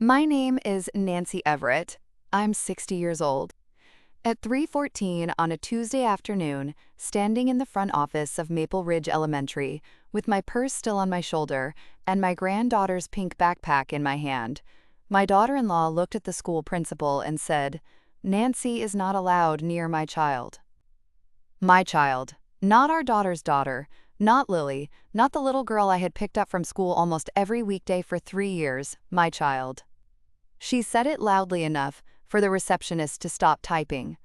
My name is Nancy Everett. I'm 60 years old. At 3:14 on a Tuesday afternoon, standing in the front office of Maple Ridge Elementary, with my purse still on my shoulder and my granddaughter's pink backpack in my hand, my daughter-in-law looked at the school principal and said, "Nancy is not allowed near my child." My child, not our daughter's daughter, not Lily, not the little girl I had picked up from school almost every weekday for 3 years, my child. She said it loudly enough for the receptionist to stop typing,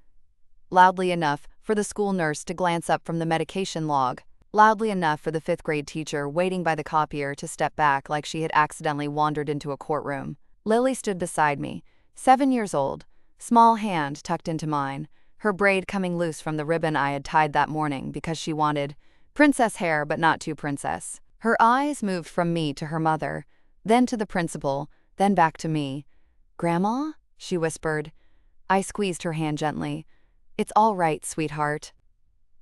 loudly enough for the school nurse to glance up from the medication log, loudly enough for the fifth-grade teacher waiting by the copier to step back like she had accidentally wandered into a courtroom. Lily stood beside me, 7 years old, small hand tucked into mine, her braid coming loose from the ribbon I had tied that morning because she wanted princess hair but not too princess. Her eyes moved from me to her mother, then to the principal, then back to me. "Grandma?" she whispered. I squeezed her hand gently. "It's all right, sweetheart."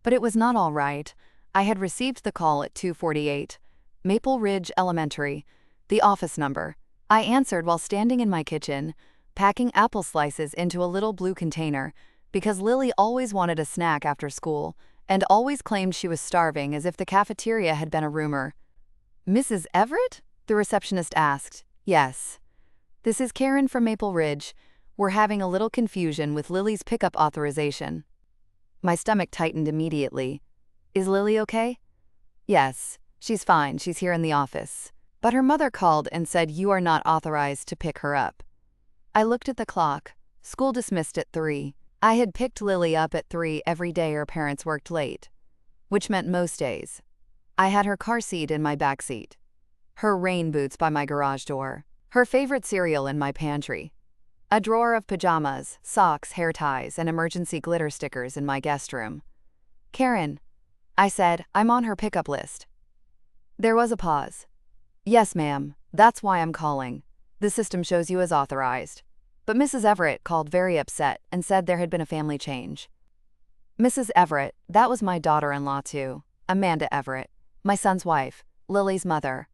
But it was not all right. I had received the call at 2:48. Maple Ridge Elementary. The office number. I answered while standing in my kitchen, packing apple slices into a little blue container, because Lily always wanted a snack after school, and always claimed she was starving as if the cafeteria had been a rumor. "Mrs. Everett?" the receptionist asked. "Yes. This is Karen from Maple Ridge. We're having a little confusion with Lily's pickup authorization." My stomach tightened immediately. "Is Lily okay?" "Yes, she's fine. She's here in the office. But her mother called and said you are not authorized to pick her up." I looked at the clock. School dismissed at 3. I had picked Lily up at 3 every day her parents worked late, which meant most days. I had her car seat in my back seat, her rain boots by my garage door, her favorite cereal in my pantry, a drawer of pajamas, socks, hair ties, and emergency glitter stickers in my guest room. "Karen," I said, "I'm on her pickup list." There was a pause. "Yes, ma'am, that's why I'm calling. The system shows you as authorized." But Mrs. Everett called very upset and said there had been a family change. Mrs. Everett, that was my daughter-in-law too, Amanda Everett, my son's wife, Lily's mother.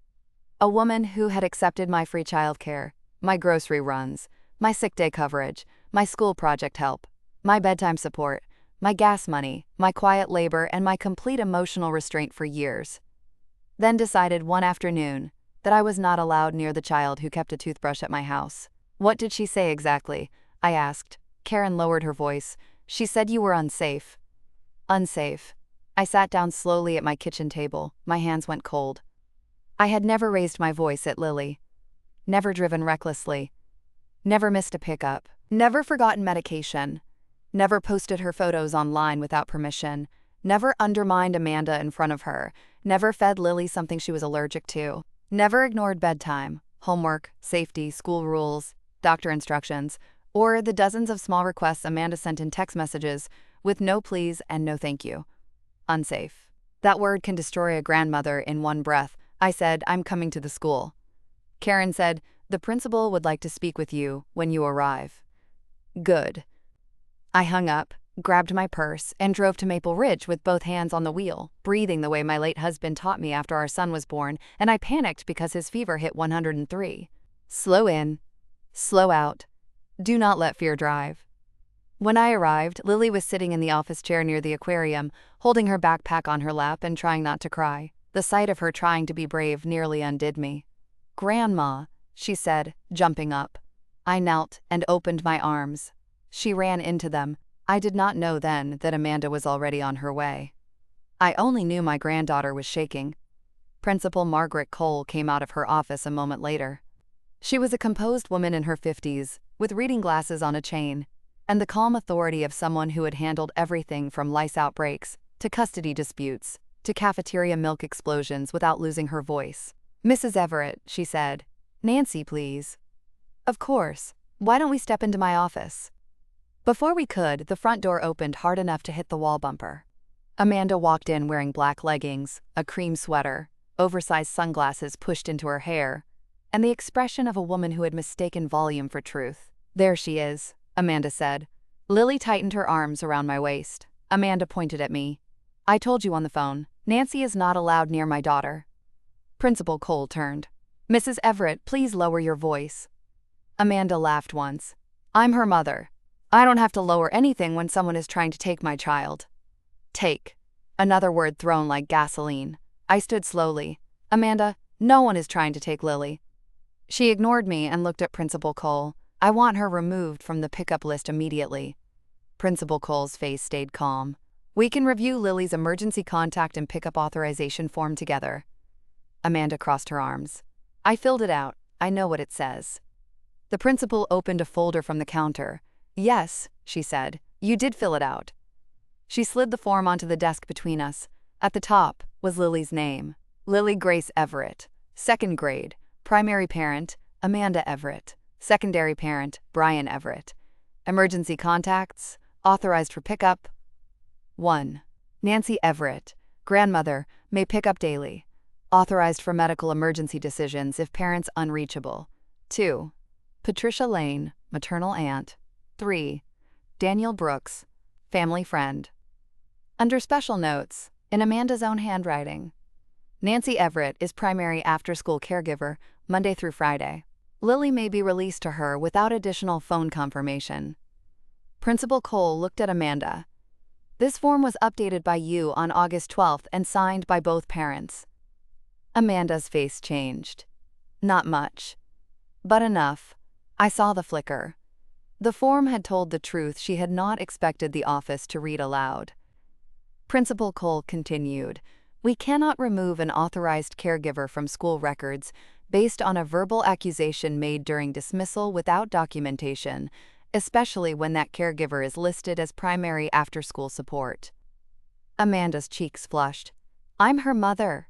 A woman who had accepted my free childcare, my grocery runs, my sick day coverage, my school project help, my bedtime support, my gas money, my quiet labor, and my complete emotional restraint for years. Then decided one afternoon that I was not allowed near the child who kept a toothbrush at my house. "What did she say exactly?" I asked. Karen lowered her voice. "She said you were unsafe." Unsafe. I sat down slowly at my kitchen table. My hands went cold. I had never raised my voice at Lily. Never driven recklessly. Never missed a pickup. Never forgotten medication. Never posted her photos online without permission. Never undermined Amanda in front of her. Never fed Lily something she was allergic to. Never ignored bedtime, homework, safety, school rules, doctor instructions, or the dozens of small requests Amanda sent in text messages with no please and no thank you. Unsafe. That word can destroy a grandmother in one breath. I said, "I'm coming to the school." Karen said, "The principal would like to speak with you when you arrive." Good. I hung up, grabbed my purse, and drove to Maple Ridge with both hands on the wheel, breathing the way my late husband taught me after our son was born, and I panicked because his fever hit 103. Slow in. Slow out. Do not let fear drive. When I arrived, Lily was sitting in the office chair near the aquarium, holding her backpack on her lap and trying not to cry. The sight of her trying to be brave nearly undid me. "Grandma," she said, jumping up. I knelt and opened my arms. She ran into them. I did not know then that Amanda was already on her way. I only knew my granddaughter was shaking. Principal Margaret Cole came out of her office a moment later. She was a composed woman in her 50s, with reading glasses on a chain, and the calm authority of someone who had handled everything from lice outbreaks to custody disputes to cafeteria milk explosions without losing her voice. "Mrs. Everett," she said. "Nancy, please." "Of course. Why don't we step into my office?" Before we could, the front door opened hard enough to hit the wall bumper. Amanda walked in wearing black leggings, a cream sweater, oversized sunglasses pushed into her hair, and the expression of a woman who had mistaken volume for truth. "There she is," Amanda said. Lily tightened her arms around my waist. Amanda pointed at me. "I told you on the phone. Nancy is not allowed near my daughter." Principal Cole turned. "Mrs. Everett, please lower your voice." Amanda laughed once. I'm her mother. I don't have to lower anything when someone is trying to take my child. Take. Another word thrown like gasoline. I stood slowly. Amanda, no one is trying to take Lily. She ignored me and looked at Principal Cole. I want her removed from the pickup list immediately. Principal Cole's face stayed calm. We can review Lily's emergency contact and pickup authorization form together. Amanda crossed her arms. I filled it out. I know what it says. The principal opened a folder from the counter. Yes, she said, you did fill it out. She slid the form onto the desk between us. At the top was Lily's name. Lily Grace Everett. Second grade. Primary parent, Amanda Everett. Secondary parent, Brian Everett. Emergency contacts, authorized for pickup. 1. Nancy Everett. Grandmother, may pick up daily. Authorized for medical emergency decisions if parents unreachable. 2. Patricia Lane, maternal aunt. 3. Daniel Brooks, family friend. Under special notes, in Amanda's own handwriting, Nancy Everett is primary after-school caregiver, Monday through Friday. Lily may be released to her without additional phone confirmation. Principal Cole looked at Amanda. This form was updated by you on August 12th and signed by both parents. Amanda's face changed. Not much. But enough. I saw the flicker. The form had told the truth she had not expected the office to read aloud. Principal Cole continued, we cannot remove an authorized caregiver from school records based on a verbal accusation made during dismissal without documentation, especially when that caregiver is listed as primary after-school support. Amanda's cheeks flushed. I'm her mother.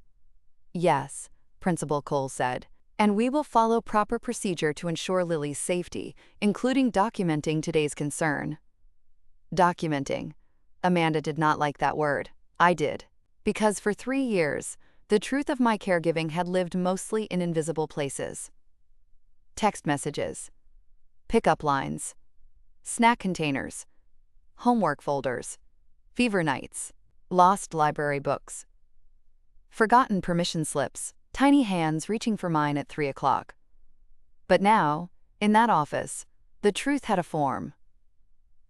Yes, Principal Cole said, and we will follow proper procedure to ensure Lily's safety, including documenting today's concern. Documenting. Amanda did not like that word. I did. Because for 3 years, the truth of my caregiving had lived mostly in invisible places. Text messages. Pickup lines. Snack containers. Homework folders. Fever nights. Lost library books. Forgotten permission slips. Tiny hands reaching for mine at 3 o'clock. But now, in that office, the truth had a form.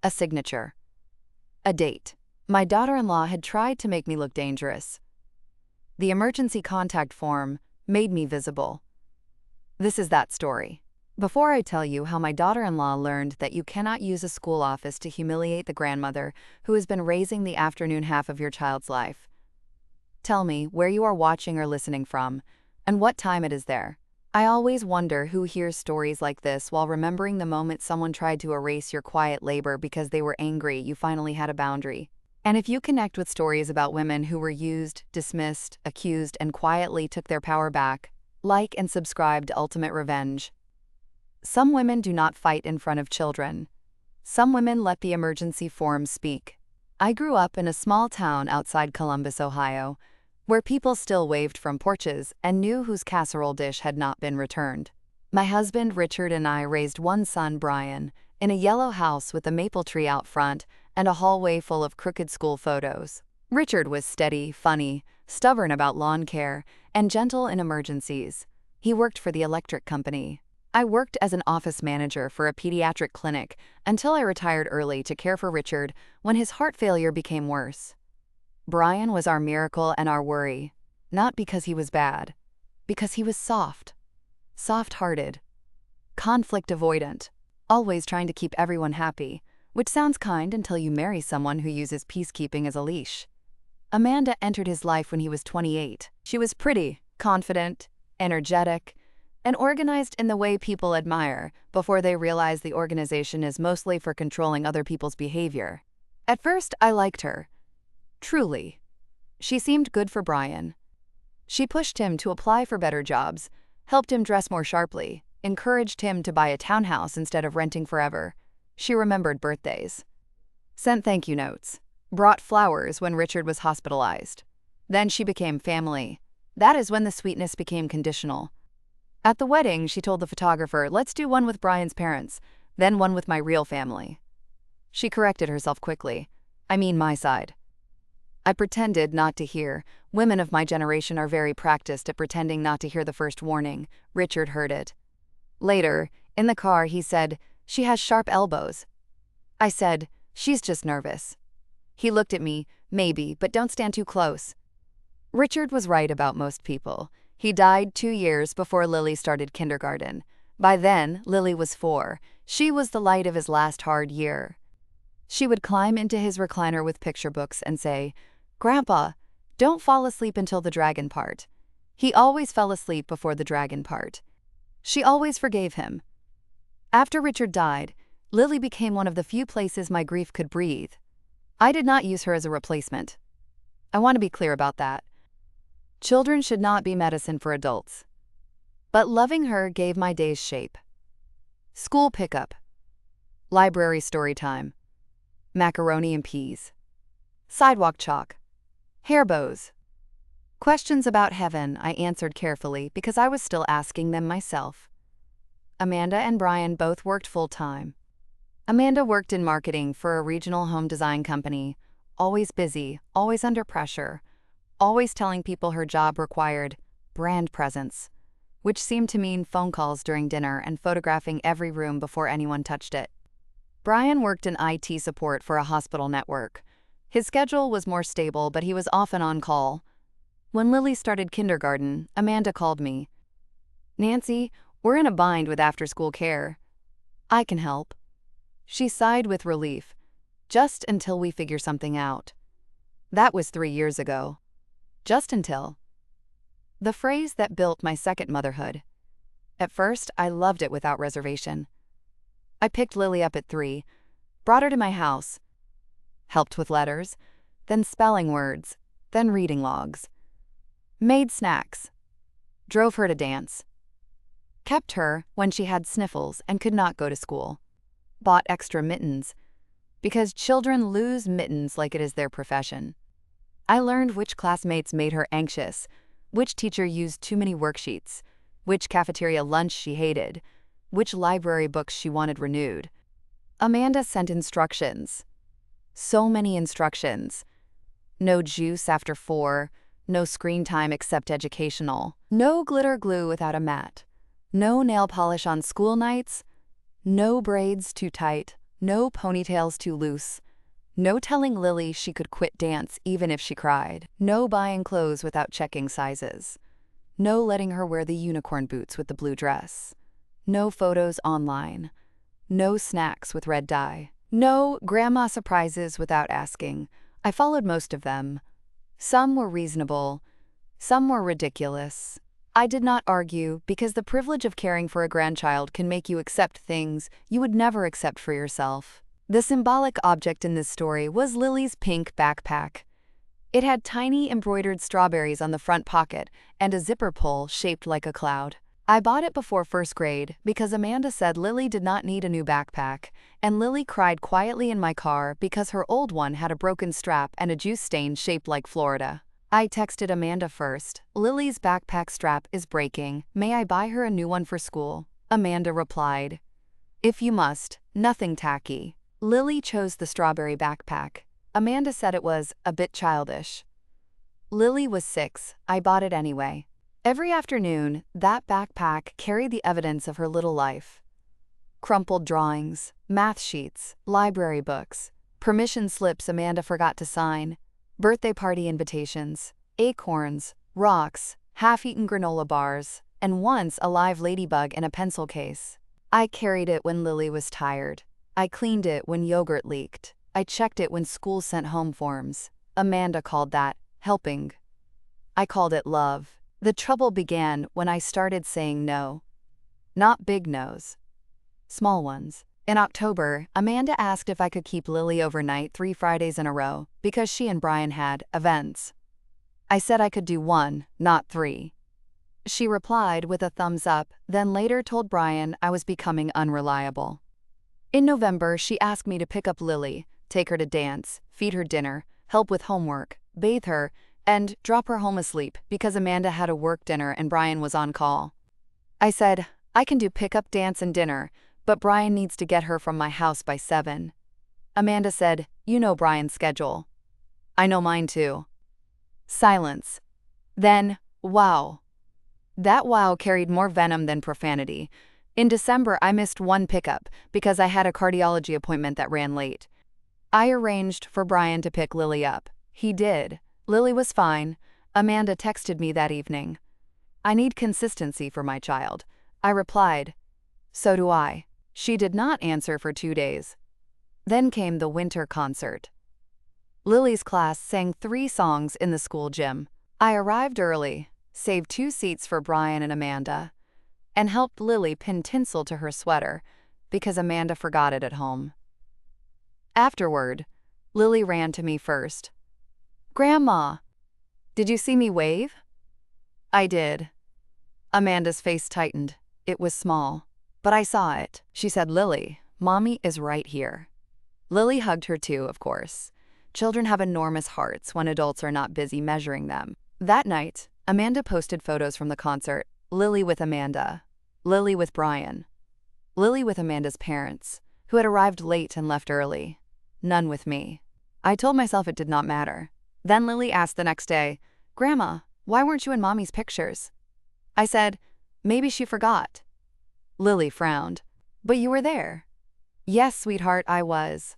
A signature. A date. My daughter-in-law had tried to make me look dangerous. The emergency contact form made me visible. This is that story. Before I tell you how my daughter-in-law learned that you cannot use a school office to humiliate the grandmother who has been raising the afternoon half of your child's life, tell me where you are watching or listening from, and what time it is there. I always wonder who hears stories like this while remembering the moment someone tried to erase your quiet labor because they were angry you finally had a boundary. And if you connect with stories about women who were used, dismissed, accused, and quietly took their power back, like and subscribe to Ultimate Revenge. Some women do not fight in front of children. Some women let the emergency form speak. I grew up in a small town outside Columbus, Ohio, where people still waved from porches and knew whose casserole dish had not been returned. My husband Richard and I raised one son, Brian, in a yellow house with a maple tree out front and a hallway full of crooked school photos. Richard was steady, funny, stubborn about lawn care, and gentle in emergencies. He worked for the electric company. I worked as an office manager for a pediatric clinic until I retired early to care for Richard when his heart failure became worse. Brian was our miracle and our worry, not because he was bad, because he was soft, soft-hearted, conflict avoidant, always trying to keep everyone happy, which sounds kind until you marry someone who uses peacekeeping as a leash. Amanda entered his life when he was 28. She was pretty, confident, energetic, and organized in the way people admire before they realize the organization is mostly for controlling other people's behavior. At first, I liked her. Truly. She seemed good for Brian. She pushed him to apply for better jobs, helped him dress more sharply, encouraged him to buy a townhouse instead of renting forever. She remembered birthdays, sent thank you notes, brought flowers when Richard was hospitalized. Then she became family. That is when the sweetness became conditional. At the wedding, she told the photographer, let's do one with Brian's parents, then one with my real family. She corrected herself quickly. I mean my side. I pretended not to hear. Women of my generation are very practiced at pretending not to hear the first warning. Richard heard it. Later, In the car, he said, "She has sharp elbows." I said, "She's just nervous." He looked at me, "Maybe, but don't stand too close." Richard was right about most people. He died 2 years before Lily started kindergarten. By then, Lily was 4. She was the light of his last hard year. She would climb into his recliner with picture books and say, "Grandpa, don't fall asleep until the dragon part." He always fell asleep before the dragon part. She always forgave him. After Richard died, Lily became one of the few places my grief could breathe. I did not use her as a replacement. I want to be clear about that. Children should not be medicine for adults. But loving her gave my days shape. School pickup. Library story time. Macaroni and peas. Sidewalk chalk. Hair bows. Questions about heaven I answered carefully because I was still asking them myself. Amanda and Brian both worked full-time. Amanda worked in marketing for a regional home design company, always busy, always under pressure, always telling people her job required brand presence, which seemed to mean phone calls during dinner and photographing every room before anyone touched it. Brian worked in IT support for a hospital network. His schedule was more stable, but he was often on call. When Lily started kindergarten, Amanda called me. "Nancy, we're in a bind with after-school care." "I can help." She sighed with relief. "Just until we figure something out." That was 3 years ago. Just until. The phrase that built my second motherhood. At first, I loved it without reservation. I picked Lily up at 3, brought her to my house, helped with letters, then spelling words, then reading logs, made snacks, drove her to dance, kept her when she had sniffles and could not go to school, bought extra mittens, because children lose mittens like it is their profession. I learned which classmates made her anxious, which teacher used too many worksheets, which cafeteria lunch she hated, which library books she wanted renewed. Amanda sent instructions. So many instructions. No juice after 4, no screen time except educational, no glitter glue without a mat, no nail polish on school nights, no braids too tight, no ponytails too loose, no telling Lily she could quit dance even if she cried, no buying clothes without checking sizes, no letting her wear the unicorn boots with the blue dress, no photos online, no snacks with red dye, no grandma surprises without asking. I followed most of them. Some were reasonable, some were ridiculous. I did not argue because the privilege of caring for a grandchild can make you accept things you would never accept for yourself. The symbolic object in this story was Lily's pink backpack. It had tiny embroidered strawberries on the front pocket and a zipper pull shaped like a cloud. I bought it before 1st grade because Amanda said Lily did not need a new backpack, and Lily cried quietly in my car because her old one had a broken strap and a juice stain shaped like Florida. I texted Amanda first, "Lily's backpack strap is breaking. May I buy her a new one for school?" Amanda replied, "If you must, nothing tacky." Lily chose the strawberry backpack. Amanda said it was a bit childish. Lily was 6. I bought it anyway. Every afternoon, that backpack carried the evidence of her little life. Crumpled drawings, math sheets, library books, permission slips Amanda forgot to sign, birthday party invitations, acorns, rocks, half-eaten granola bars, and once a live ladybug in a pencil case. I carried it when Lily was tired. I cleaned it when yogurt leaked. I checked it when school sent home forms. Amanda called that helping. I called it love. The trouble began when I started saying no. Not big no's. Small ones. In October, Amanda asked if I could keep Lily overnight 3 Fridays in a row because she and Brian had events. I said I could do 1, not 3. She replied with a thumbs up, then later told Brian I was becoming unreliable. In November, she asked me to pick up Lily, take her to dance, feed her dinner, help with homework, bathe her, and drop her home asleep because Amanda had a work dinner and Brian was on call. I said, "I can do pickup, dance, and dinner, but Brian needs to get her from my house by 7. Amanda said, "You know Brian's schedule." "I know mine too." Silence. Then, wow. That wow carried more venom than profanity. In December, I missed one pickup because I had a cardiology appointment that ran late. I arranged for Brian to pick Lily up. He did. Lily was fine. Amanda texted me that evening. I need consistency for my child. I replied, so do I. She did not answer for 2 days. Then came the winter concert. Lily's class sang 3 songs in the school gym. I arrived early, saved 2 seats for Brian and Amanda, and helped Lily pin tinsel to her sweater because Amanda forgot it at home. Afterward, Lily ran to me first. Grandma, did you see me wave? I did. Amanda's face tightened. It was small, but I saw it. She said, Lily, Mommy is right here. Lily hugged her too, of course. Children have enormous hearts when adults are not busy measuring them. That night, Amanda posted photos from the concert. Lily with Amanda. Lily with Brian. Lily with Amanda's parents, who had arrived late and left early. None with me. I told myself it did not matter. Then Lily asked the next day, Grandma, why weren't you in Mommy's pictures? I said, maybe she forgot. Lily frowned. But you were there. Yes, sweetheart, I was.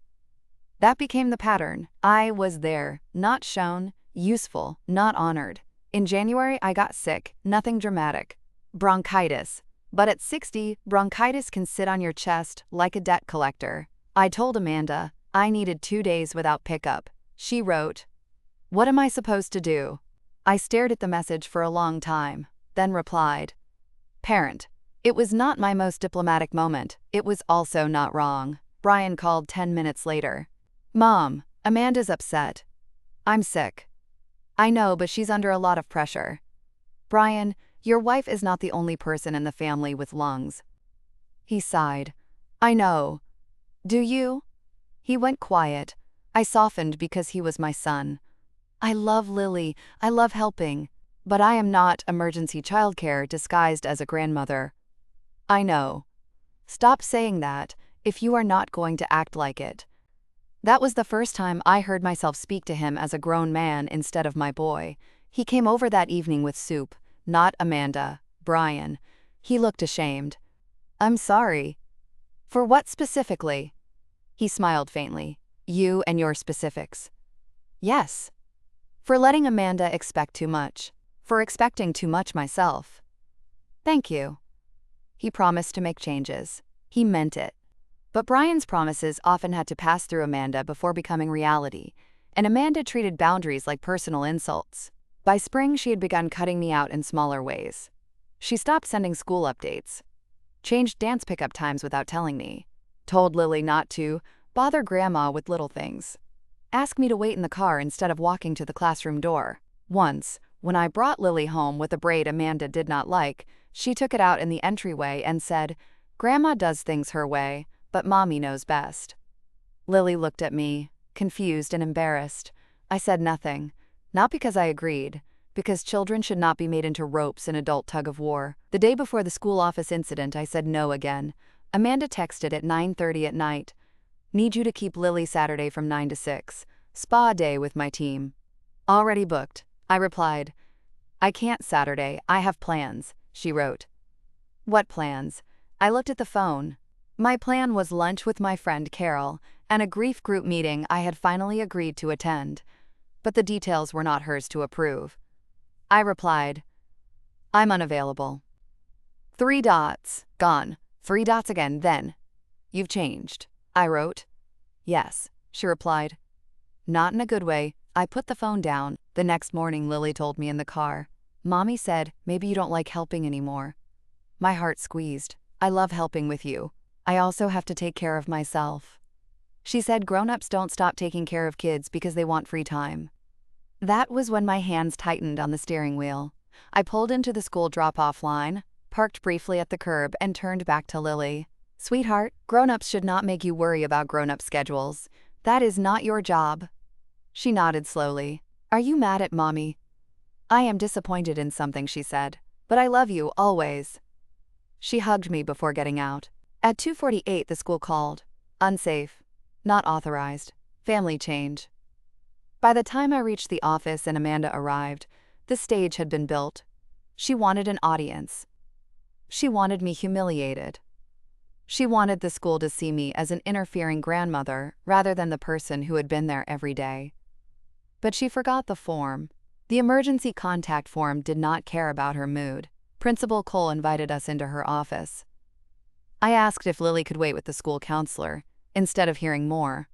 That became the pattern. I was there, not shown, useful, not honored. In January, I got sick, nothing dramatic. Bronchitis. But at 60, bronchitis can sit on your chest like a debt collector. I told Amanda I needed 2 days without pickup. She wrote, what am I supposed to do? I stared at the message for a long time, then replied, Parent. It was not my most diplomatic moment. It was also not wrong. Brian called 10 minutes later. Mom, Amanda's upset. I'm sick. I know, but she's under a lot of pressure. Brian, your wife is not the only person in the family with lungs. He sighed. I know. Do you? He went quiet. I softened because he was my son. I love Lily. I love helping. But I am not emergency childcare disguised as a grandmother. I know. Stop saying that if you are not going to act like it. That was the first time I heard myself speak to him as a grown man instead of my boy. He came over that evening with soup, not Amanda, Brian. He looked ashamed. I'm sorry. For what specifically? He smiled faintly. You and your specifics. Yes. For letting Amanda expect too much. For expecting too much myself. Thank you. He promised to make changes. He meant it. But Brian's promises often had to pass through Amanda before becoming reality, and Amanda treated boundaries like personal insults. By spring, she had begun cutting me out in smaller ways. She stopped sending school updates, changed dance pickup times without telling me, told Lily not to bother Grandma with little things, asked me to wait in the car instead of walking to the classroom door. Once, when I brought Lily home with a braid Amanda did not like, she took it out in the entryway and said, Grandma does things her way, but Mommy knows best. Lily looked at me, confused and embarrassed. I said nothing, not because I agreed, because children should not be made into ropes in adult tug-of-war. The day before the school office incident, I said no again. Amanda texted at 9:30 at night. Need you to keep Lily Saturday from 9 to 6. Spa day with my team. Already booked. I replied. I can't Saturday, I have plans, she wrote. What plans? I looked at the phone. My plan was lunch with my friend Carol and a grief group meeting I had finally agreed to attend, but the details were not hers to approve. I replied, I'm unavailable. 3 dots, gone. 3 dots again, then. You've changed. I wrote. Yes, she replied. Not in a good way. I put the phone down. The next morning, Lily told me in the car, Mommy said, maybe you don't like helping anymore. My heart squeezed. I love helping with you. I also have to take care of myself. She said grown-ups don't stop taking care of kids because they want free time. That was when my hands tightened on the steering wheel. I pulled into the school drop-off line, parked briefly at the curb, and turned back to Lily. Sweetheart, grown-ups should not make you worry about grown-up schedules. That is not your job. She nodded slowly. Are you mad at Mommy? I am disappointed in something, she said, but I love you always. She hugged me before getting out. At 2:48, the school called. Unsafe. Not authorized. Family change. By the time I reached the office and Amanda arrived, the stage had been built. She wanted an audience. She wanted me humiliated. She wanted the school to see me as an interfering grandmother rather than the person who had been there every day. But she forgot the form. The emergency contact form did not care about her mood. Principal Cole invited us into her office. I asked if Lily could wait with the school counselor, instead of hearing more.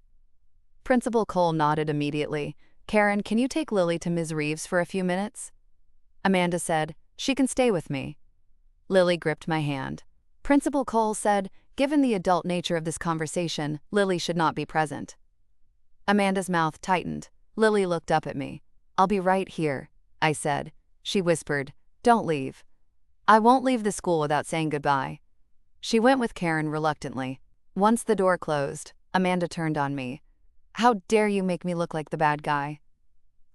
Principal Cole nodded immediately. "Karen, can you take Lily to Ms. Reeves for a few minutes?" Amanda said, "She can stay with me." Lily gripped my hand. Principal Cole said, "Given the adult nature of this conversation, Lily should not be present." Amanda's mouth tightened. Lily looked up at me. "I'll be right here," I said. She whispered, "Don't leave." "I won't leave the school without saying goodbye." She went with Karen reluctantly. Once the door closed, Amanda turned on me. "How dare you make me look like the bad guy?"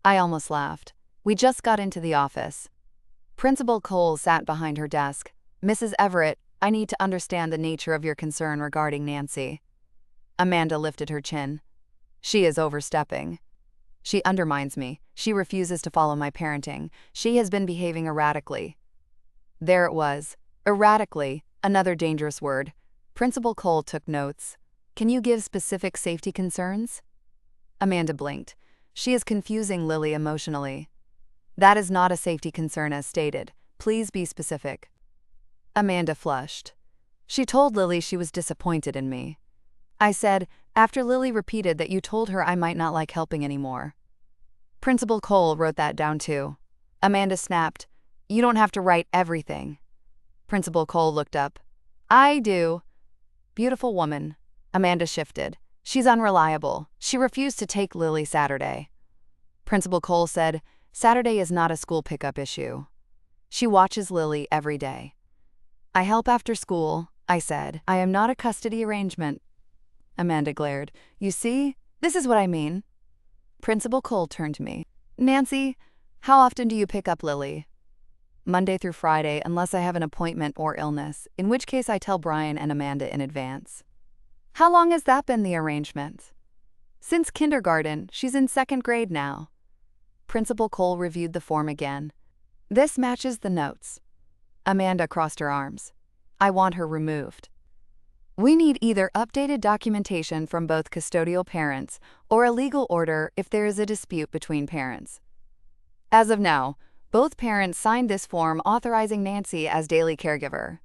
I almost laughed. We just got into the office. Principal Cole sat behind her desk. "Mrs. Everett, I need to understand the nature of your concern regarding Nancy." Amanda lifted her chin. "She is overstepping. She undermines me. She refuses to follow my parenting. She has been behaving erratically." There it was. Erratically, another dangerous word. Principal Cole took notes. "Can you give specific safety concerns?" Amanda blinked. "She is confusing Lily emotionally." "That is not a safety concern as stated. Please be specific." Amanda flushed. "She told Lily she was disappointed in me." I said, "After Lily repeated that you told her I might not like helping anymore." Principal Cole wrote that down too. Amanda snapped, "You don't have to write everything." Principal Cole looked up. "I do." "Beautiful woman." Amanda shifted. "She's unreliable. She refused to take Lily Saturday." Principal Cole said, "Saturday is not a school pickup issue. She watches Lily every day." "I help after school," I said. "I am not a custody arrangement." Amanda glared. "You see? This is what I mean." Principal Cole turned to me. "Nancy, how often do you pick up Lily?" "Monday through Friday, unless I have an appointment or illness, in which case I tell Brian and Amanda in advance." "How long has that been the arrangement?" "Since kindergarten. She's in 2nd grade now." Principal Cole reviewed the form again. "This matches the notes." Amanda crossed her arms. "I want her removed." "We need either updated documentation from both custodial parents or a legal order if there is a dispute between parents." As of now, both parents signed this form authorizing Nancy as daily caregiver.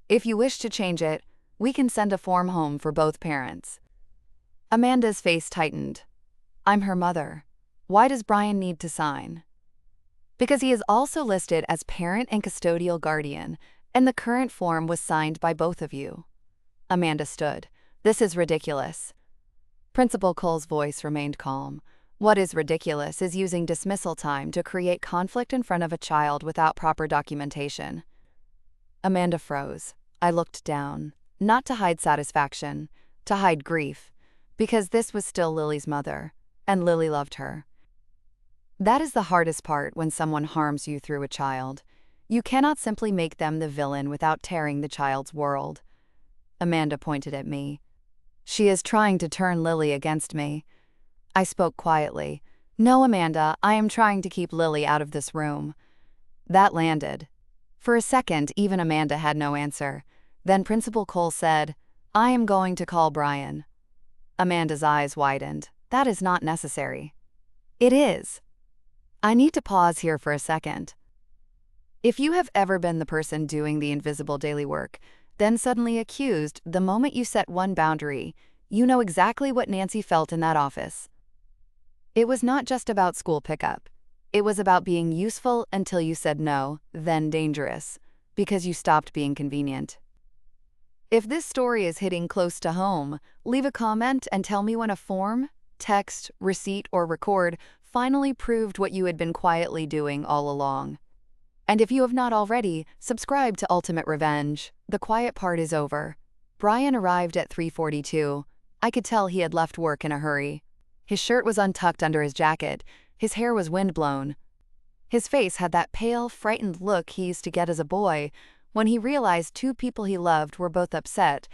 If you wish to change it, we can send a form home for both parents. Amanda's face tightened. "I'm her mother. Why does Brian need to sign?" "Because he is also listed as parent and custodial guardian, and the current form was signed by both of you." Amanda stood. "This is ridiculous." Principal Cole's voice remained calm. "What is ridiculous is using dismissal time to create conflict in front of a child without proper documentation." Amanda froze. I looked down, not to hide satisfaction, to hide grief, because this was still Lily's mother, and Lily loved her. That is the hardest part when someone harms you through a child. You cannot simply make them the villain without tearing the child's world. Amanda pointed at me. "She is trying to turn Lily against me." I spoke quietly. "No, Amanda, I am trying to keep Lily out of this room." That landed. For a second, even Amanda had no answer. Then Principal Cole said, "I am going to call Brian." Amanda's eyes widened. "That is not necessary." "It is." I need to pause here for a second. If you have ever been the person doing the invisible daily work, then suddenly accused the moment you set one boundary, you know exactly what Nancy felt in that office. It was not just about school pickup. It was about being useful until you said no, then dangerous, because you stopped being convenient. If this story is hitting close to home, leave a comment and tell me when a form, text, receipt, or record finally proved what you had been quietly doing all along. And if you have not already, subscribe to Ultimate Revenge. The quiet part is over. Brian arrived at 3:42. I could tell he had left work in a hurry. His shirt was untucked under his jacket. His hair was windblown. His face had that pale, frightened look he used to get as a boy when he realized two people he loved were both upset,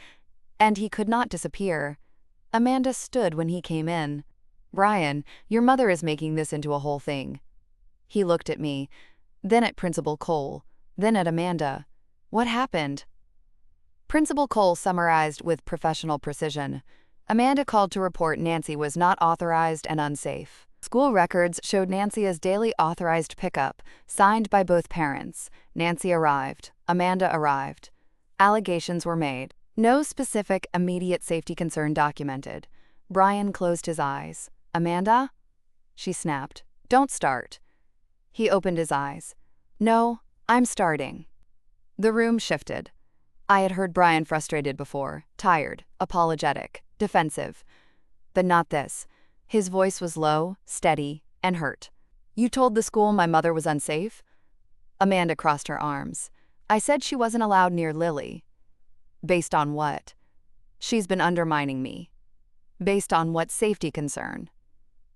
and he could not disappear. Amanda stood when he came in. "Brian, your mother is making this into a whole thing." He looked at me, then at Principal Cole, then at Amanda. "What happened?" Principal Cole summarized with professional precision. Amanda called to report Nancy was not authorized and unsafe. School records showed Nancy as daily authorized pickup, signed by both parents. Nancy arrived. Amanda arrived. Allegations were made. No specific immediate safety concern documented. Brian closed his eyes. Amanda? She snapped. Don't start. He opened his eyes. No, I'm starting. The room shifted. I had heard Brian frustrated before, tired, apologetic, defensive. But not this. His voice was low, steady, and hurt. You told the school my mother was unsafe? Amanda crossed her arms. I said she wasn't allowed near Lily. Based on what? She's been undermining me. Based on what safety concern?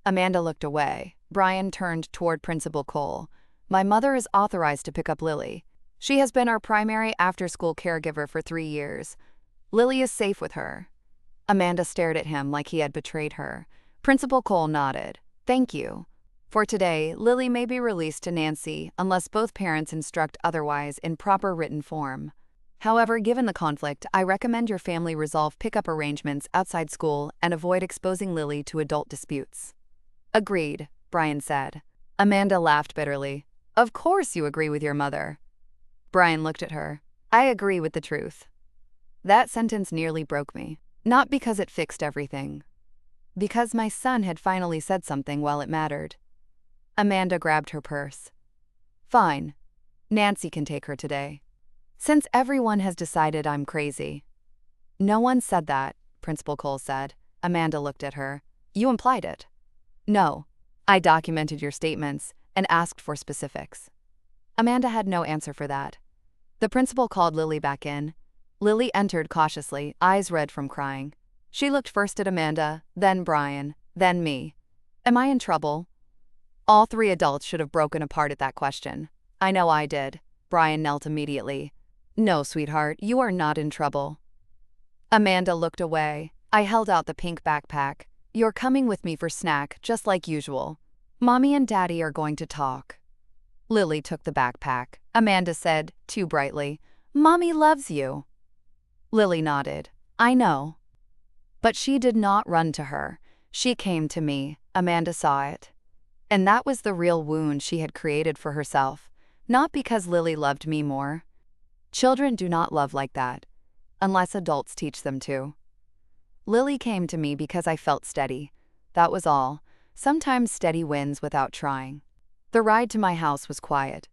Amanda looked away. Brian turned toward Principal Cole. My mother is authorized to pick up Lily. She has been our primary after-school caregiver for 3 years. Lily is safe with her. Amanda stared at him like he had betrayed her. Principal Cole nodded. Thank you. For today, Lily may be released to Nancy unless both parents instruct otherwise in proper written form. However, given the conflict, I recommend your family resolve pickup arrangements outside school and avoid exposing Lily to adult disputes. Agreed, Brian said. Amanda laughed bitterly. Of course you agree with your mother. Brian looked at her. I agree with the truth. That sentence nearly broke me. Not because it fixed everything. Because my son had finally said something while it mattered. Amanda grabbed her purse. Fine. Nancy can take her today. Since everyone has decided I'm crazy. No one said that, Principal Cole said. Amanda looked at her. You implied it. No. I documented your statements and asked for specifics. Amanda had no answer for that. The principal called Lily back in. Lily entered cautiously, eyes red from crying. She looked first at Amanda, then Brian, then me. Am I in trouble? All 3 adults should have broken apart at that question. I know I did. Brian knelt immediately. No, sweetheart, you are not in trouble. Amanda looked away. I held out the pink backpack. You're coming with me for snack, just like usual. Mommy and Daddy are going to talk. Lily took the backpack. Amanda said, too brightly, Mommy loves you. Lily nodded. I know. But she did not run to her. She came to me. Amanda saw it. And that was the real wound she had created for herself. Not because Lily loved me more. Children do not love like that, unless adults teach them to. Lily came to me because I felt steady. That was all. Sometimes steady wins without trying. The ride to my house was quiet.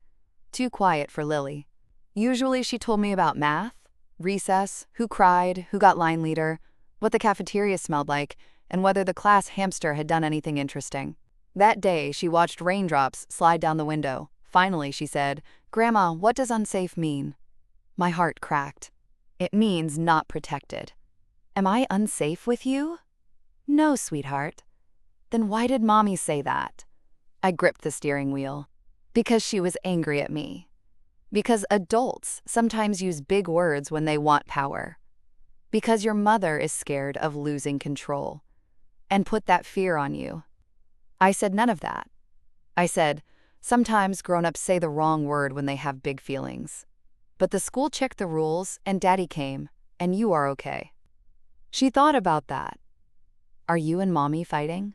Too quiet for Lily. Usually she told me about math, recess, who cried, who got line leader, what the cafeteria smelled like, and whether the class hamster had done anything interesting. That day, she watched raindrops slide down the window. Finally, she said, Grandma, what does unsafe mean? My heart cracked. It means not protected. Am I unsafe with you? No, sweetheart. Then why did Mommy say that? I gripped the steering wheel. Because she was angry at me. Because adults sometimes use big words when they want power. Because your mother is scared of losing control and put that fear on you. I said none of that. I said, sometimes grown-ups say the wrong word when they have big feelings. But the school checked the rules and Daddy came, and you are okay. She thought about that. Are you and Mommy fighting?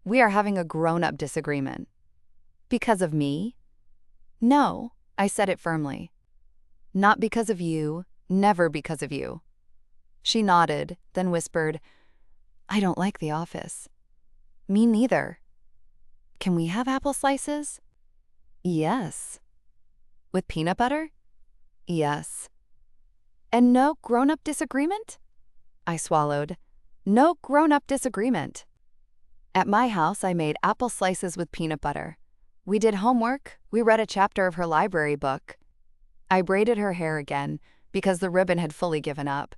We are having a grown-up disagreement. Because of me? No, I said it firmly. Not because of you, never because of you. She nodded, then whispered, I don't like the office. Me neither. Can we have apple slices? Yes. With peanut butter? Yes. And no grown-up disagreement? I swallowed. No grown-up disagreement. At my house, I made apple slices with peanut butter. We did homework. We read a chapter of her library book. I braided her hair again because the ribbon had fully given up.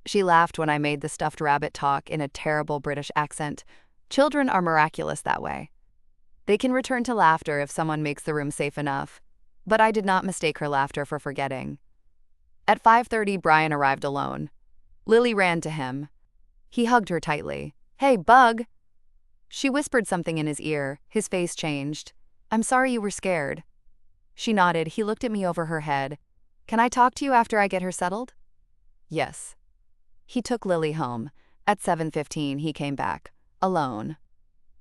She laughed when I made the stuffed rabbit talk in a terrible British accent. Children are miraculous that way. They can return to laughter if someone makes the room safe enough. But I did not mistake her laughter for forgetting. At 5:30, Brian arrived alone. Lily ran to him. He hugged her tightly. Hey, Bug! She whispered something in his ear. His face changed. I'm sorry you were scared. She nodded. He looked at me over her head. Can I talk to you after I get her settled? Yes. He took Lily home. At 7:15 he came back, alone.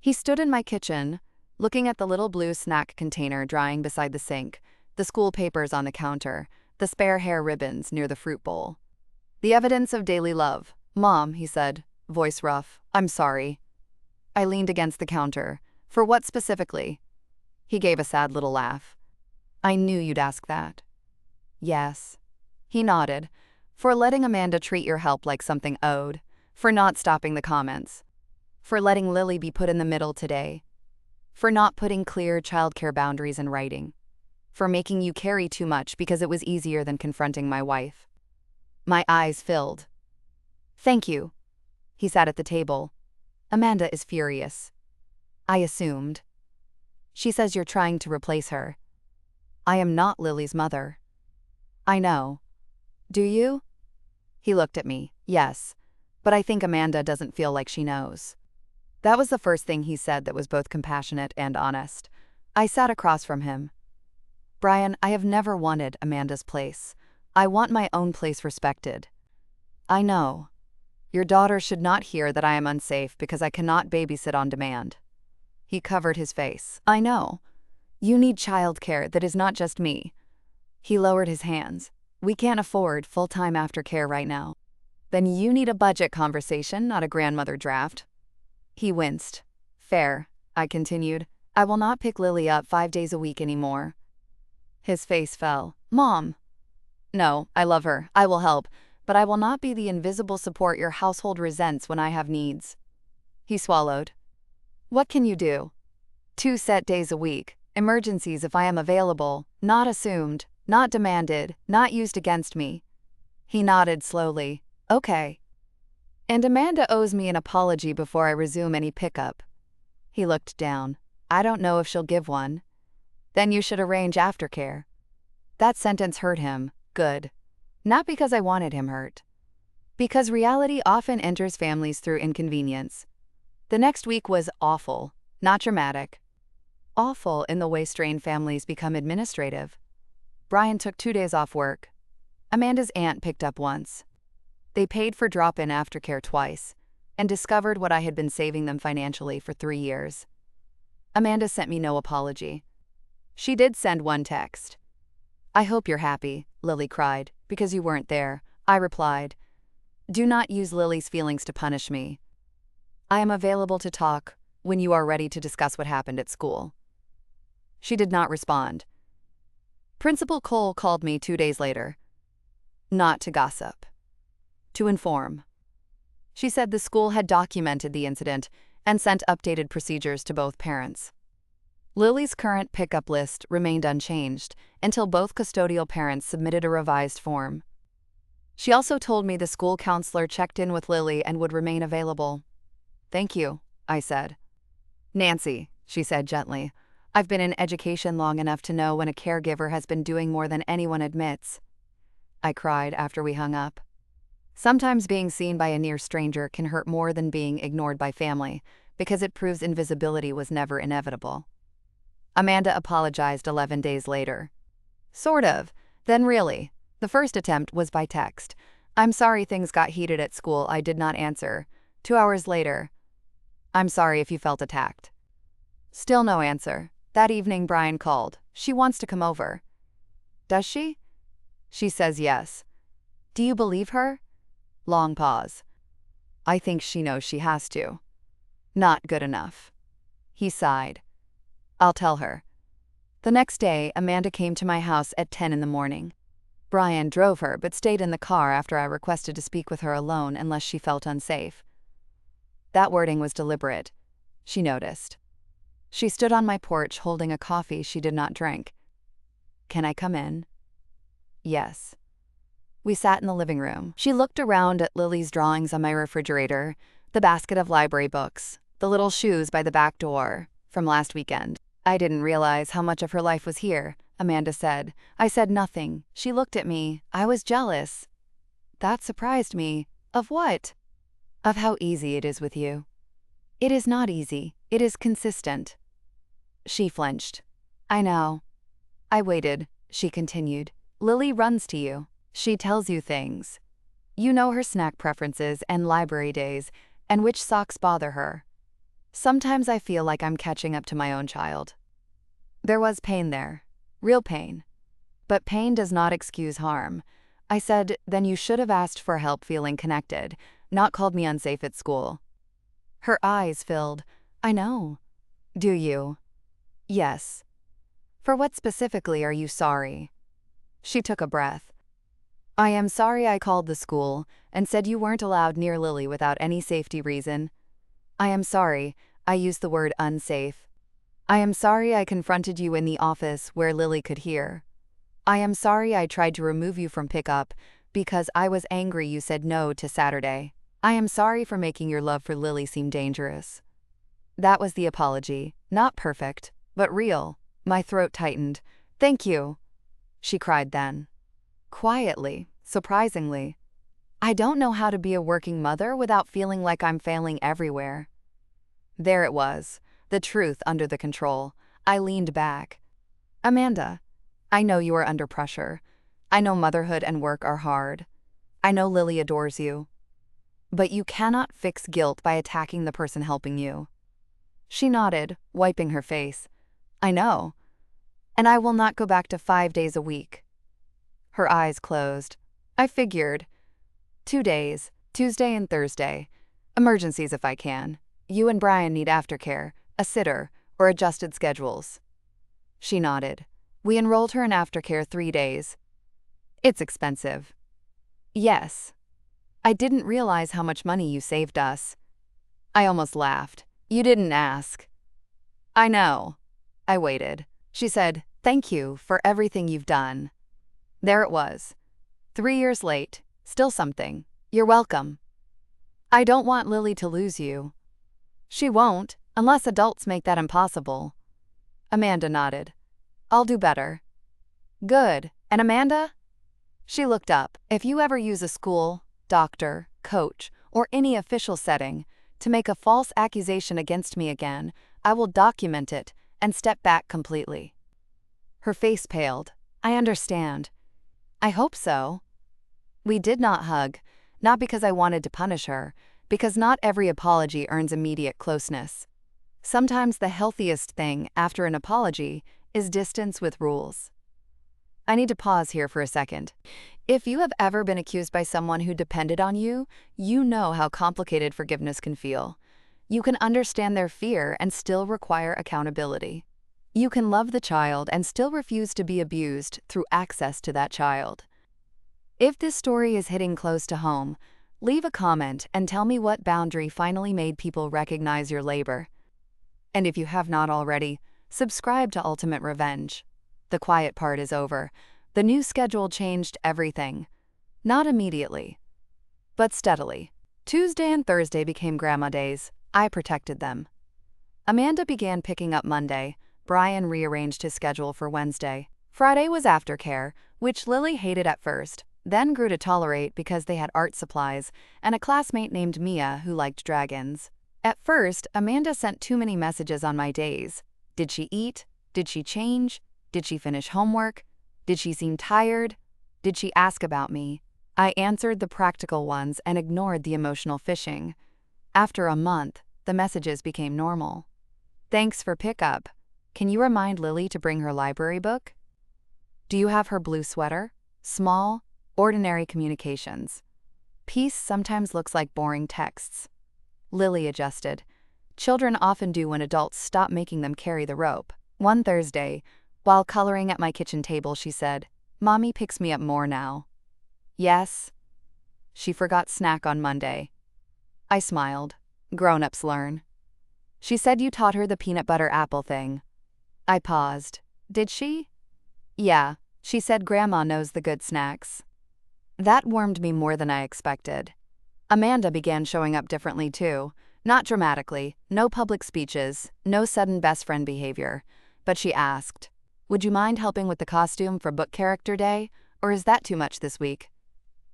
He stood in my kitchen, looking at the little blue snack container drying beside the sink, the school papers on the counter, the spare hair ribbons near the fruit bowl. The evidence of daily love. "Mom," he said, voice rough, "I'm sorry." I leaned against the counter. "For what specifically?" He gave a sad little laugh. "I knew you'd ask that." "Yes." He nodded. "For letting Amanda treat your help like something owed. For not stopping the comments. For letting Lily be put in the middle today. For not putting clear childcare boundaries in writing. For making you carry too much because it was easier than confronting my wife." My eyes filled. "Thank you." He sat at the table. "Amanda is furious." I assumed. "She says you're trying to replace her." "I am not Lily's mother." "I know." "Do you?" He looked at me. "Yes. But I think Amanda doesn't feel like she knows." That was the first thing he said that was both compassionate and honest. I sat across from him. "Brian, I have never wanted Amanda's place. I want my own place respected." "I know. Your daughter should not hear that I am unsafe because I cannot babysit on demand." He covered his face. "I know. You need childcare that is not just me." He lowered his hands. "We can't afford full-time aftercare right now." "Then you need a budget conversation, not a grandmother draft." He winced. "Fair," I continued. "I will not pick Lily up 5 days a week anymore." His face fell. "Mom." "No, I love her. I will help. But I will not be the invisible support your household resents when I have needs." He swallowed. "What can you do?" 2 set days a week. Emergencies if I am available. Not assumed. Not demanded. Not used against me." He nodded slowly. "Okay. And Amanda owes me an apology before I resume any pickup." He looked down. "I don't know if she'll give one." "Then you should arrange aftercare." That sentence hurt him. Good. Not because I wanted him hurt. Because reality often enters families through inconvenience. The next week was awful, not dramatic. Awful in the way strained families become administrative. Brian took 2 days off work. Amanda's aunt picked up once. They paid for drop-in aftercare twice, and discovered what I had been saving them financially for 3 years. Amanda sent me no apology. She did send one text. "I hope you're happy," Lily cried, "because you weren't there." I replied, "Do not use Lily's feelings to punish me. I am available to talk when you are ready to discuss what happened at school." She did not respond. Principal Cole called me 2 days later. Not to gossip. To inform. She said the school had documented the incident and sent updated procedures to both parents. Lily's current pickup list remained unchanged until both custodial parents submitted a revised form. She also told me the school counselor checked in with Lily and would remain available. "Thank you," I said. "Nancy," she said gently, "I've been in education long enough to know when a caregiver has been doing more than anyone admits." I cried after we hung up. Sometimes being seen by a near stranger can hurt more than being ignored by family, because it proves invisibility was never inevitable. Amanda apologized 11 days later. Sort of. Then really. The first attempt was by text. "I'm sorry things got heated at school. I did not answer." 2 hours later. "I'm sorry if you felt attacked." Still no answer. That evening Brian called. "She wants to come over." "Does she?" "She says yes." "Do you believe her?" Long pause. "I think she knows she has to." "Not good enough." He sighed. "I'll tell her." The next day, Amanda came to my house at 10 in the morning. Brian drove her but stayed in the car after I requested to speak with her alone unless she felt unsafe. That wording was deliberate. She noticed. She stood on my porch holding a coffee she did not drink. "Can I come in?" "Yes." We sat in the living room. She looked around at Lily's drawings on my refrigerator, the basket of library books, the little shoes by the back door from last weekend. "I didn't realize how much of her life was here," Amanda said. I said nothing. She looked at me. I was jealous. That surprised me. Of what? Of how easy it is with you. "It is not easy. It is consistent." She flinched. "I know." I waited. She continued. "Lily runs to you. She tells you things." You know her snack preferences and library days, and which socks bother her. Sometimes I feel like I'm catching up to my own child. There was pain there. Real pain. But pain does not excuse harm. I said, then you should have asked for help feeling connected, not called me unsafe at school. Her eyes filled. I know. Do you? Yes. For what specifically are you sorry? She took a breath. I am sorry I called the school and said you weren't allowed near Lily without any safety reason. I am sorry I used the word unsafe. I am sorry I confronted you in the office where Lily could hear. I am sorry I tried to remove you from pickup because I was angry you said no to Saturday. I am sorry for making your love for Lily seem dangerous. That was the apology, not perfect, but real. My throat tightened. Thank you, she cried then. Quietly, surprisingly. I don't know how to be a working mother without feeling like I'm failing everywhere. There it was, the truth under the control. I leaned back. Amanda, I know you are under pressure. I know motherhood and work are hard. I know Lily adores you. But you cannot fix guilt by attacking the person helping you. She nodded, wiping her face. I know. And I will not go back to 5 days a week. Her eyes closed. I figured. 2 days, Tuesday and Thursday. Emergencies if I can. You and Brian need aftercare, a sitter, or adjusted schedules. She nodded. We enrolled her in aftercare 3 days. It's expensive. Yes. I didn't realize how much money you saved us. I almost laughed. You didn't ask. I know. I waited. She said, thank you for everything you've done. There it was. 3 years late, still something. You're welcome. I don't want Lily to lose you. She won't, unless adults make that impossible. Amanda nodded. I'll do better. Good. And Amanda? She looked up. If you ever use a school, doctor, coach, or any official setting to make a false accusation against me again, I will document it and step back completely. Her face paled. I understand. I hope so. We did not hug, not because I wanted to punish her, because not every apology earns immediate closeness. Sometimes the healthiest thing after an apology is distance with rules. I need to pause here for a second. If you have ever been accused by someone who depended on you, you know how complicated forgiveness can feel. You can understand their fear and still require accountability. You can love the child and still refuse to be abused through access to that child. If this story is hitting close to home, leave a comment and tell me what boundary finally made people recognize your labor. And if you have not already, subscribe to Ultimate Revenge. The quiet part is over. The new schedule changed everything. Not immediately, but steadily. Tuesday and Thursday became grandma days. I protected them. Amanda began picking up Monday. Brian rearranged his schedule for Wednesday. Friday was aftercare, which Lily hated at first, then grew to tolerate because they had art supplies and a classmate named Mia who liked dragons. At first, Amanda sent too many messages on my days. Did she eat? Did she change? Did she finish homework? Did she seem tired? Did she ask about me? I answered the practical ones and ignored the emotional fishing. After a month, the messages became normal. Thanks for pickup. Can you remind Lily to bring her library book? Do you have her blue sweater? Small, ordinary communications. Peace sometimes looks like boring texts. Lily adjusted. Children often do when adults stop making them carry the rope. One Thursday, while coloring at my kitchen table, she said, Mommy picks me up more now. Yes. She forgot snack on Monday. I smiled. Grown-ups learn. She said you taught her the peanut butter apple thing. I paused. Did she? Yeah, she said Grandma knows the good snacks. That warmed me more than I expected. Amanda began showing up differently too. Not dramatically, no public speeches, no sudden best friend behavior. But she asked, would you mind helping with the costume for book character day, or is that too much this week?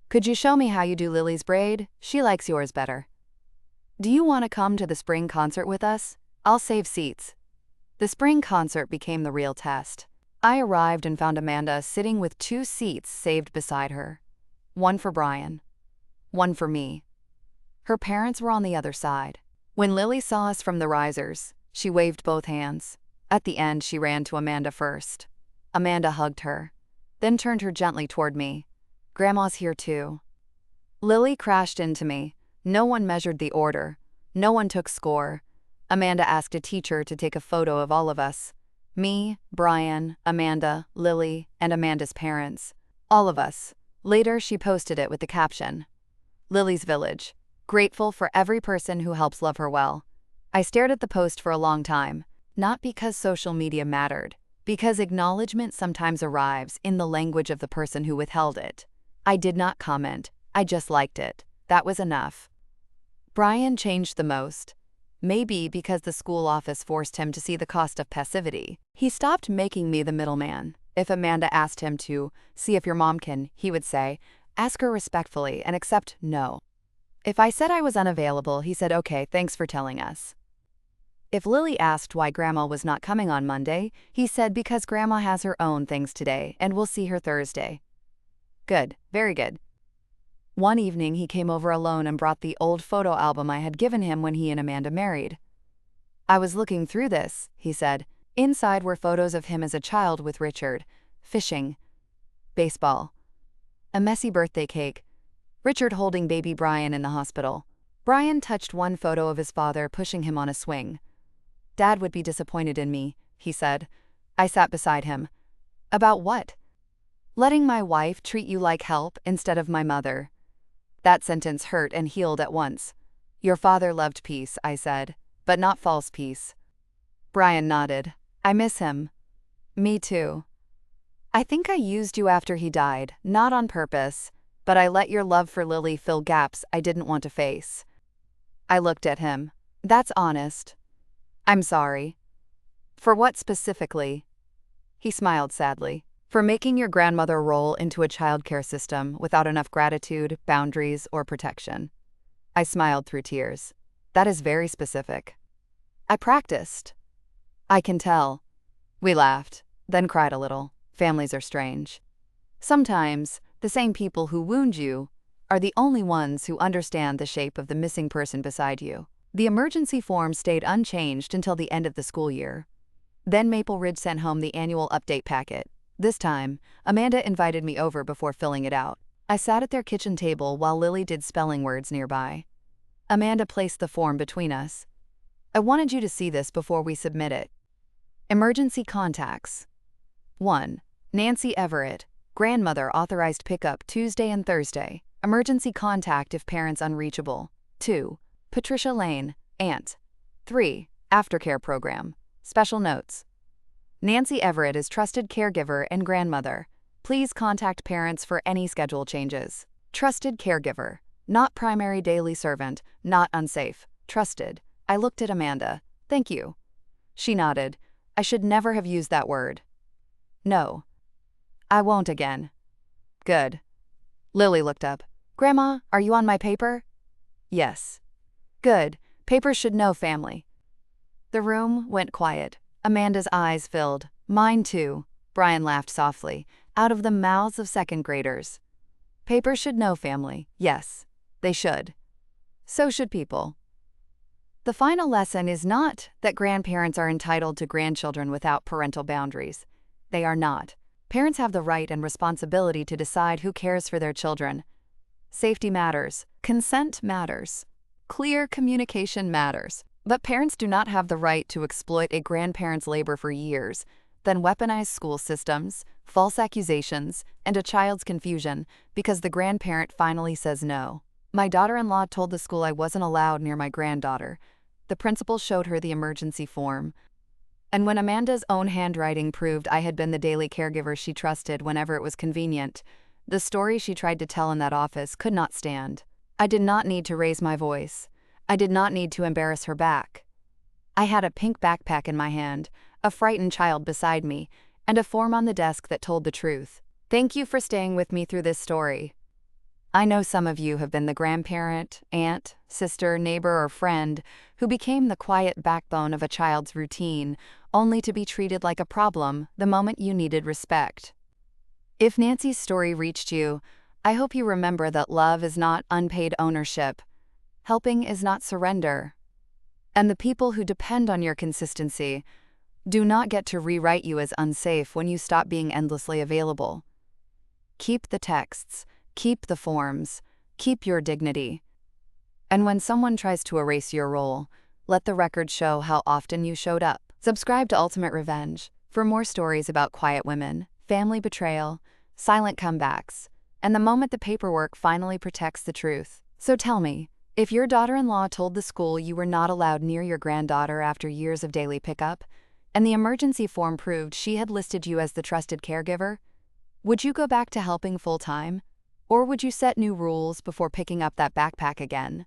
Could you show me how you do Lily's braid? She likes yours better. Do you want to come to the spring concert with us? I'll save seats. The spring concert became the real test. I arrived and found Amanda sitting with 2 seats saved beside her. One for Brian. one for me. Her parents were on the other side. When Lily saw us from the risers, she waved both hands. At the end, she ran to Amanda first. Amanda hugged her, then turned her gently toward me. "Grandma's here too." Lily crashed into me. No one measured the order. No one took score. Amanda asked a teacher to take a photo of all of us. Me, Brian, Amanda, Lily, and Amanda's parents. All of us. Later, she posted it with the caption, "Lily's Village. Grateful for every person who helps love her well." I stared at the post for a long time, not because social media mattered, because acknowledgement sometimes arrives in the language of the person who withheld it. I did not comment, I just liked it. That was enough. Brian changed the most. Maybe because the school office forced him to see the cost of passivity. He stopped making me the middleman. If Amanda asked him to see if your mom can, he would say, "Ask her respectfully and accept no." If I said I was unavailable, he said, "Okay, thanks for telling us." If Lily asked why Grandma was not coming on Monday, he said because Grandma has her own things today and we'll see her Thursday. Good, very good. One evening he came over alone and brought the old photo album I had given him when he and Amanda married. "I was looking through this," he said. Inside were photos of him as a child with Richard, fishing, baseball, a messy birthday cake, Richard holding baby Brian in the hospital. Brian touched one photo of his father pushing him on a swing. "Dad would be disappointed in me," he said. I sat beside him. "About what?" "Letting my wife treat you like help instead of my mother." That sentence hurt and healed at once. "Your father loved peace," I said, "but not false peace." Brian nodded. "I miss him." "Me too." "I think I used you after he died, not on purpose, but I let your love for Lily fill gaps I didn't want to face." I looked at him. "That's honest." "I'm sorry." "For what specifically?" He smiled sadly. "For making your grandmother roll into a childcare system without enough gratitude, boundaries, or protection." I smiled through tears. "That is very specific." "I practiced." "I can tell." We laughed, then cried a little. Families are strange. Sometimes, the same people who wound you are the only ones who understand the shape of the missing person beside you. The emergency form stayed unchanged until the end of the school year. Then Maple Ridge sent home the annual update packet. This time, Amanda invited me over before filling it out. I sat at their kitchen table while Lily did spelling words nearby. Amanda placed the form between us. "I wanted you to see this before we submit it." Emergency contacts. 1. Nancy Everett, grandmother, authorized pickup Tuesday and Thursday. Emergency contact if parents unreachable. 2. Patricia Lane, aunt. 3. Aftercare program. Special notes. Nancy Everett is trusted caregiver and grandmother. Please contact parents for any schedule changes. Trusted caregiver. Not primary daily servant, not unsafe. Trusted. I looked at Amanda. "Thank you." She nodded. "I should never have used that word." "No. I won't again." "Good." Lily looked up. "Grandma, are you on my paper?" "Yes." "Good. Papers should know family." The room went quiet. Amanda's eyes filled. Mine too. Brian laughed softly, out of the mouths of second graders. "Papers should know family. Yes, they should. So should people." The final lesson is not that grandparents are entitled to grandchildren without parental boundaries. They are not. Parents have the right and responsibility to decide who cares for their children. Safety matters. Consent matters. Clear communication matters. But parents do not have the right to exploit a grandparent's labor for years, then weaponize school systems, false accusations, and a child's confusion because the grandparent finally says no. My daughter-in-law told the school I wasn't allowed near my granddaughter. The principal showed her the emergency form. And when Amanda's own handwriting proved I had been the daily caregiver she trusted whenever it was convenient, the story she tried to tell in that office could not stand. I did not need to raise my voice. I did not need to embarrass her back. I had a pink backpack in my hand, a frightened child beside me, and a form on the desk that told the truth. Thank you for staying with me through this story. I know some of you have been the grandparent, aunt, sister, neighbor, or friend who became the quiet backbone of a child's routine, only to be treated like a problem the moment you needed respect. If Nancy's story reached you, I hope you remember that love is not unpaid ownership. Helping is not surrender. And the people who depend on your consistency do not get to rewrite you as unsafe when you stop being endlessly available. Keep the texts, keep the forms, keep your dignity. And when someone tries to erase your role, let the record show how often you showed up. Subscribe to Ultimate Revenge for more stories about quiet women, family betrayal, silent comebacks, and the moment the paperwork finally protects the truth. So tell me, if your daughter-in-law told the school you were not allowed near your granddaughter after years of daily pickup, and the emergency form proved she had listed you as the trusted caregiver, would you go back to helping full-time? Or would you set new rules before picking up that backpack again?